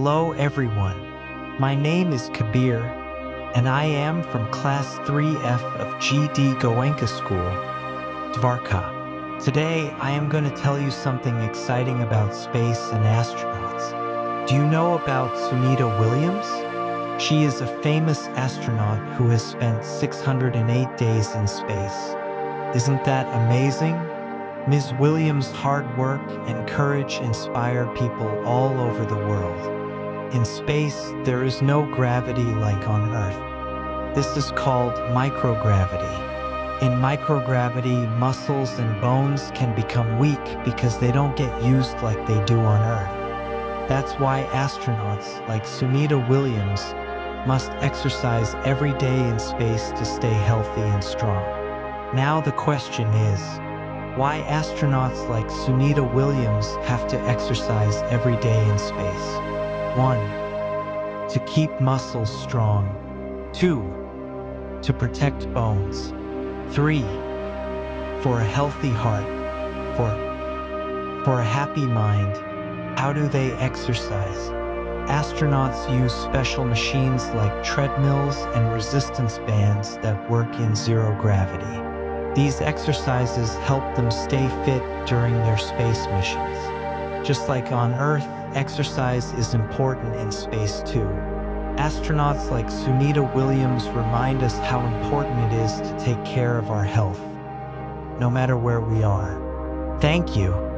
Hello everyone, my name is Kabir, and I am from Class 3F of GD Goenka School, Dvarka. Today, I am going to tell you something exciting about space and astronauts. Do you know about Sunita Williams? She is a famous astronaut who has spent 608 days in space. Isn't that amazing? Ms. Williams' hard work and courage inspire people all over the world. In space, there is no gravity like on Earth. This is called microgravity. In microgravity, muscles and bones can become weak because they don't get used like they do on Earth. That's why astronauts like Sunita Williams must exercise every day in space to stay healthy and strong. Now the question is, why astronauts like Sunita Williams have to exercise every day in space? 1. To keep muscles strong. 2. To protect bones. 3. For a healthy heart. 4. For a happy mind. How do they exercise? Astronauts use special machines like treadmills and resistance bands that work in zero gravity. These exercises help them stay fit during their space missions. Just like on Earth, exercise is important in space too. Astronauts like Sunita Williams remind us how important it is to take care of our health, no matter where we are. Thank you.